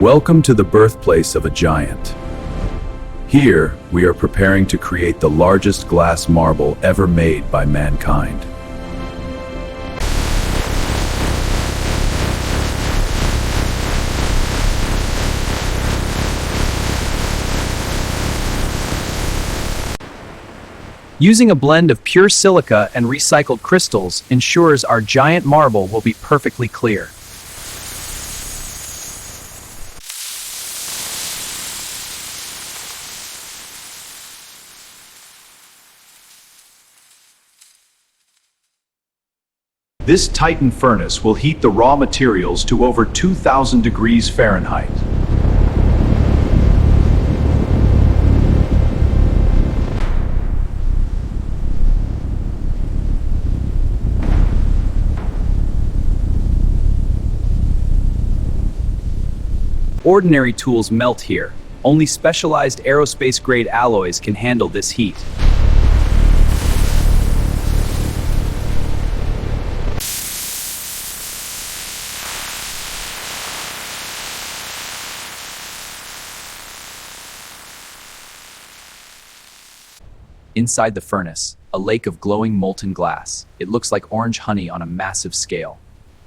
Welcome to the birthplace of a giant. Here, we are preparing to create the largest glass marble ever made by mankind. Using a blend of pure silica and recycled crystals ensures our giant marble will be perfectly clear. This Titan furnace will heat the raw materials to over 2,000 degrees Fahrenheit. Ordinary tools melt here. Only specialized aerospace-grade alloys can handle this heat. Inside the furnace, a lake of glowing molten glass. It looks like orange honey on a massive scale.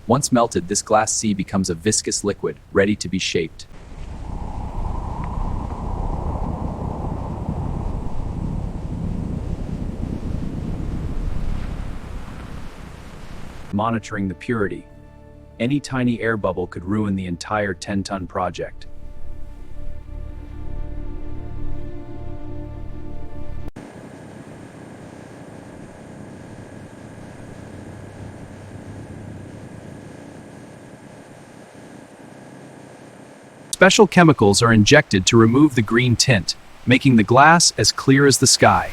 Once melted, this glass sea becomes a viscous liquid, ready to be shaped. Monitoring the purity. Any tiny air bubble could ruin the entire 10-ton project. Special chemicals are injected to remove the green tint, making the glass as clear as the sky.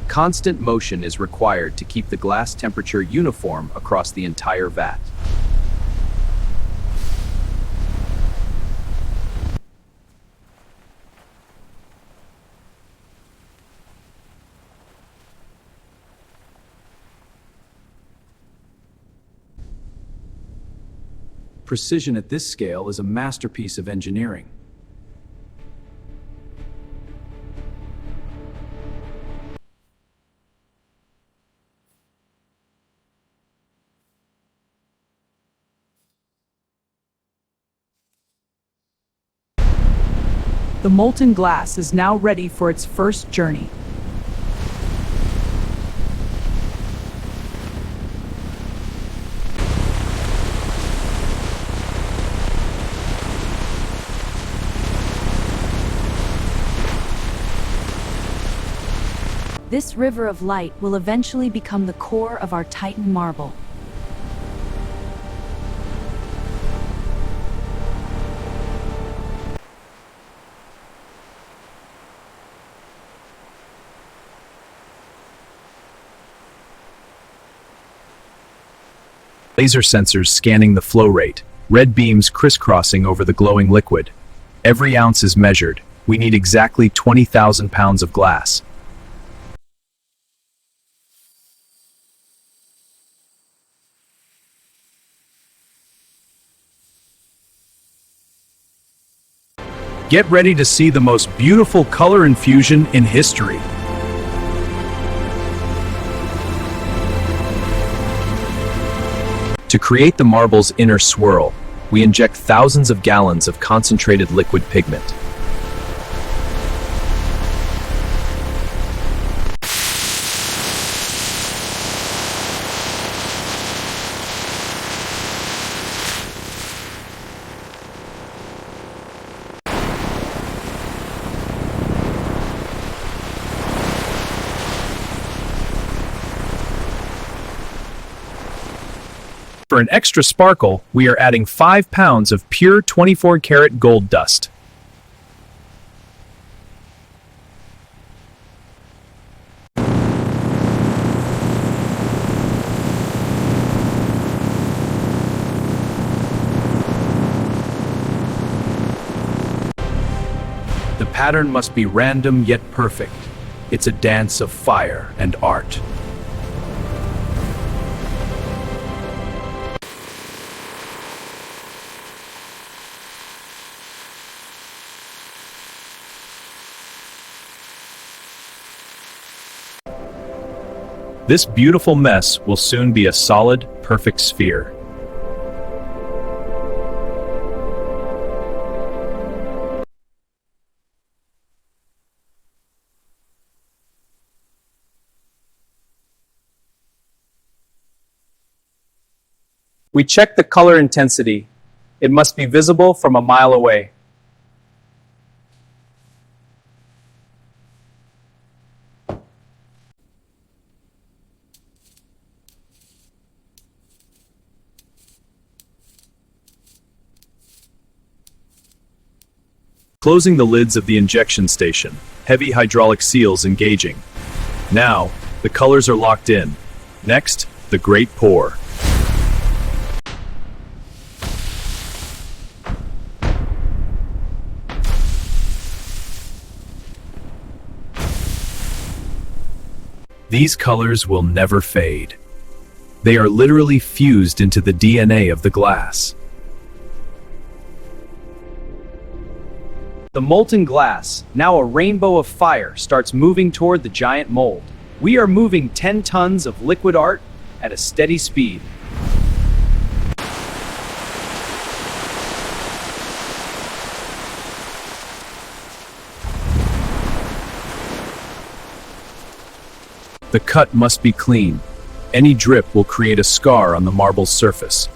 Constant motion is required to keep the glass temperature uniform across the entire vat. Precision at this scale is a masterpiece of engineering. The molten glass is now ready for its first journey. This river of light will eventually become the core of our Titan marble. Laser sensors scanning the flow rate, red beams crisscrossing over the glowing liquid. Every ounce is measured. We need exactly 20,000 pounds of glass. Get ready to see the most beautiful color infusion in history. To create the marble's inner swirl, we inject thousands of gallons of concentrated liquid pigment. For an extra sparkle, we are adding 5 pounds of pure 24-karat gold dust. The pattern must be random yet perfect. It's a dance of fire and art. This beautiful mess will soon be a solid, perfect sphere. We check the color intensity. It must be visible from a mile away. Closing the lids of the injection station, heavy hydraulic seals engaging. Now, the colors are locked in. Next, the great pour. These colors will never fade. They are literally fused into the DNA of the glass. The molten glass, now a rainbow of fire, starts moving toward the giant mold. We are moving 10 tons of liquid art at a steady speed. The cut must be clean. Any drip will create a scar on the marble's surface.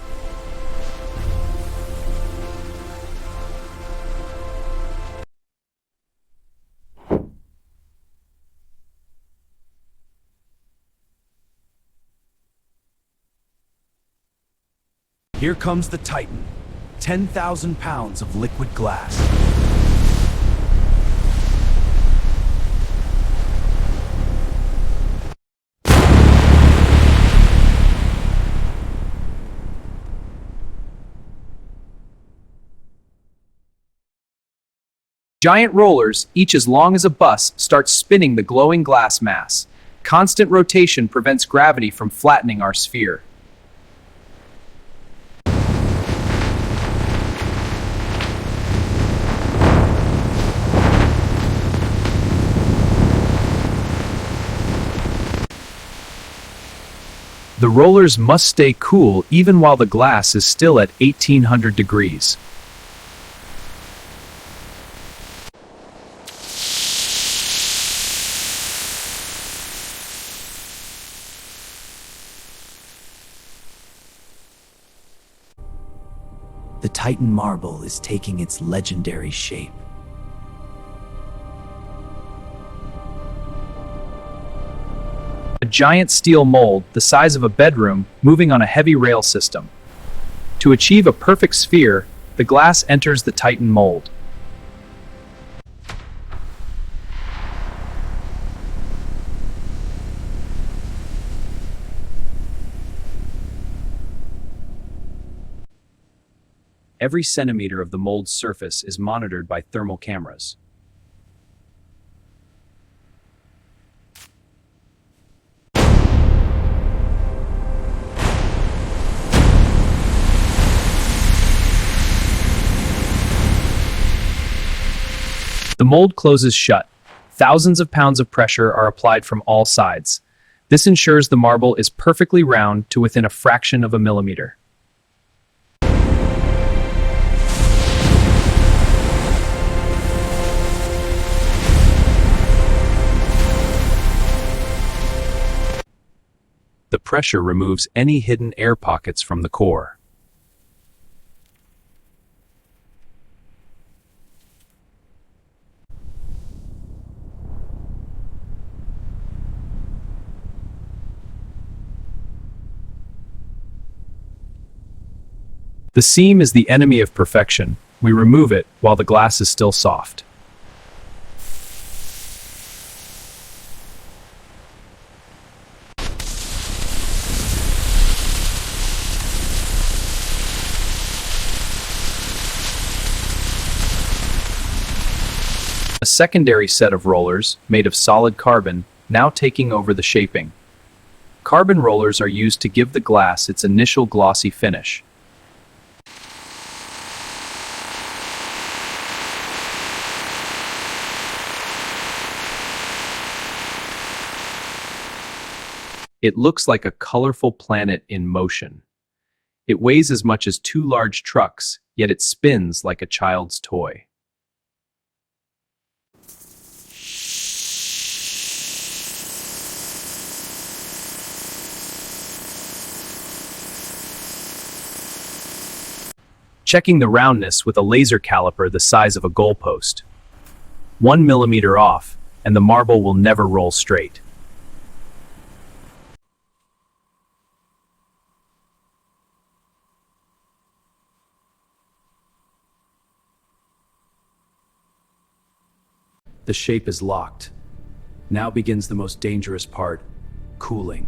Here comes the Titan, 10,000 pounds of liquid glass. Giant rollers, each as long as a bus, start spinning the glowing glass mass. Constant rotation prevents gravity from flattening our sphere. The rollers must stay cool even while the glass is still at 1800 degrees. The Titan marble is taking its legendary shape. A giant steel mold, the size of a bedroom, moving on a heavy rail system. To achieve a perfect sphere, the glass enters the Titan mold. Every centimeter of the mold's surface is monitored by thermal cameras. The mold closes shut. Thousands of pounds of pressure are applied from all sides. This ensures the marble is perfectly round to within a fraction of a millimeter. The pressure removes any hidden air pockets from the core. The seam is the enemy of perfection. We remove it while the glass is still soft. A secondary set of rollers, made of solid carbon, now taking over the shaping. Carbon rollers are used to give the glass its initial glossy finish. It looks like a colorful planet in motion. It weighs as much as 2 large trucks, yet it spins like a child's toy. Checking the roundness with a laser caliper the size of a goalpost. 1 millimeter off, and the marble will never roll straight. The shape is locked. Now begins the most dangerous part, cooling.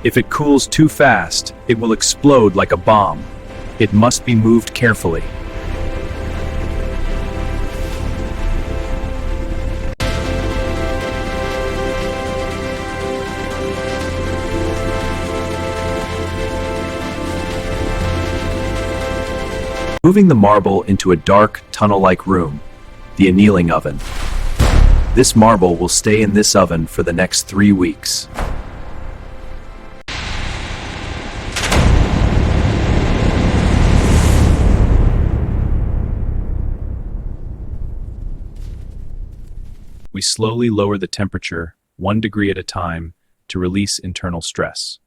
If it cools too fast, it will explode like a bomb. It must be moved carefully. Moving the marble into a dark, tunnel-like room, the annealing oven. This marble will stay in this oven for the next 3 weeks. We slowly lower the temperature, 1 degree at a time, to release internal stress.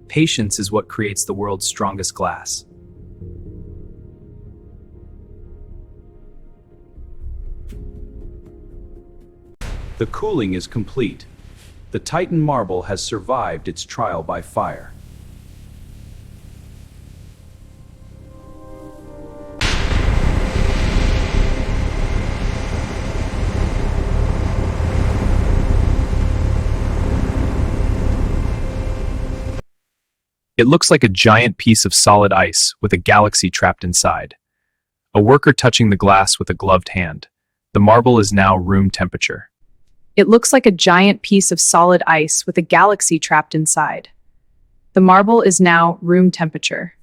Patience is what creates the world's strongest glass. The cooling is complete. The Titan marble has survived its trial by fire. It looks like a giant piece of solid ice with a galaxy trapped inside. A worker touching the glass with a gloved hand. The marble is now room temperature. It looks like a giant piece of solid ice with a galaxy trapped inside. The marble is now room temperature.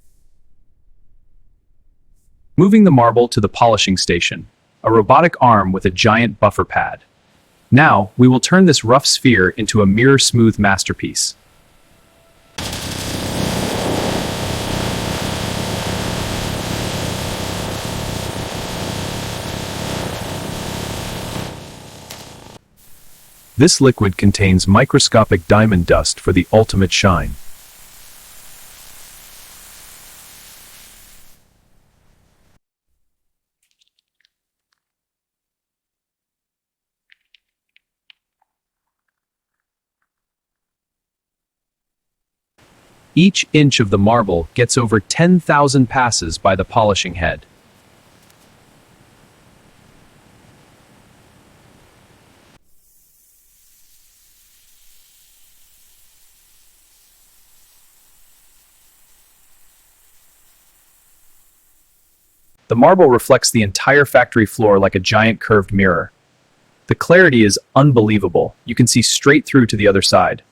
Moving the marble to the polishing station, a robotic arm with a giant buffer pad. Now, we will turn this rough sphere into a mirror-smooth masterpiece. This liquid contains microscopic diamond dust for the ultimate shine. Each inch of the marble gets over 10,000 passes by the polishing head. The marble reflects the entire factory floor like a giant curved mirror. The clarity is unbelievable. You can see straight through to the other side.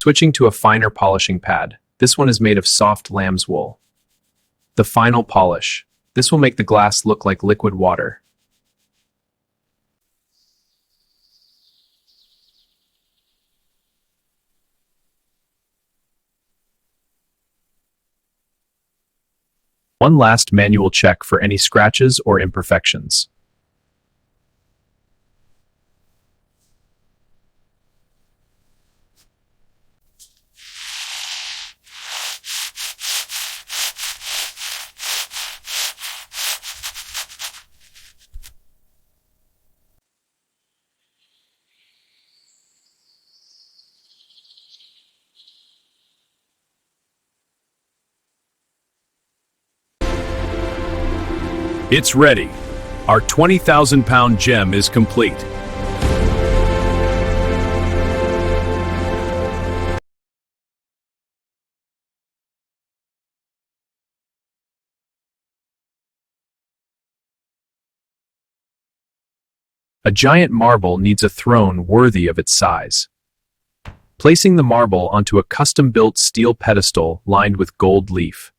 Switching to a finer polishing pad. This one is made of soft lamb's wool. The final polish. This will make the glass look like liquid water. One last manual check for any scratches or imperfections. It's ready. Our 20,000-pound gem is complete. A giant marble needs a throne worthy of its size. Placing the marble onto a custom-built steel pedestal lined with gold leaf.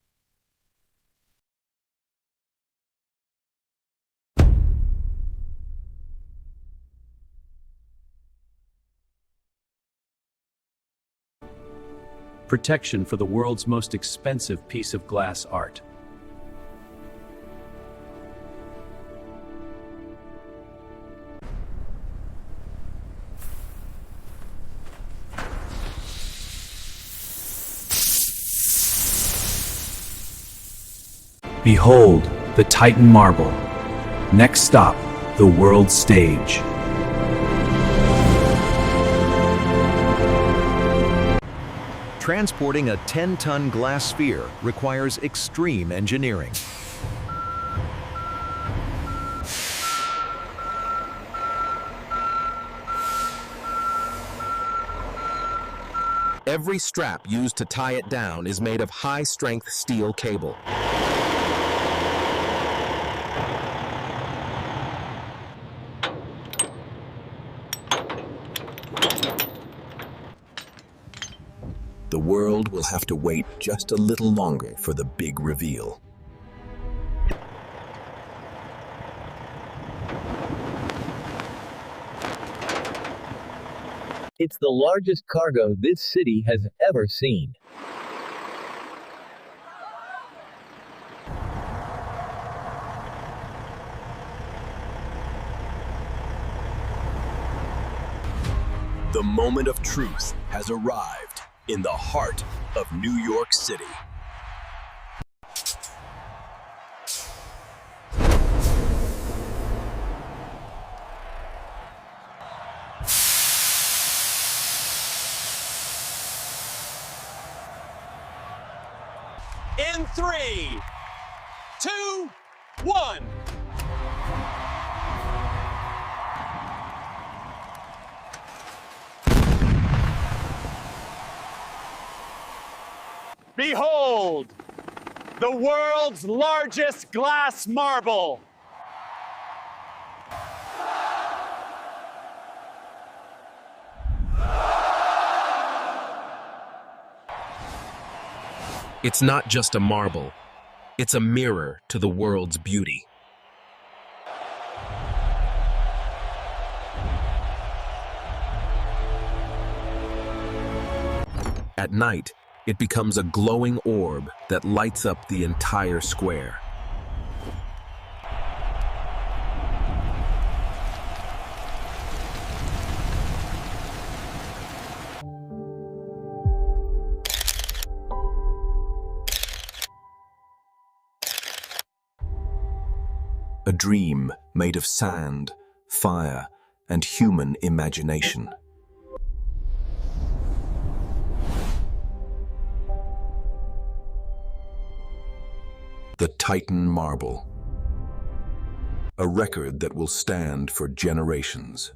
Protection for the world's most expensive piece of glass art. Behold, the Titan marble. Next stop, the world stage. Transporting a 10-ton glass sphere requires extreme engineering. Every strap used to tie it down is made of high-strength steel cable. The world will have to wait just a little longer for the big reveal. It's the largest cargo this city has ever seen. The moment of truth has arrived in the heart of New York City. In 3, 2, 1. Behold, the world's largest glass marble. It's not just a marble, it's a mirror to the world's beauty. At night, it becomes a glowing orb that lights up the entire square. A dream made of sand, fire, and human imagination. The Titan marble. A record that will stand for generations.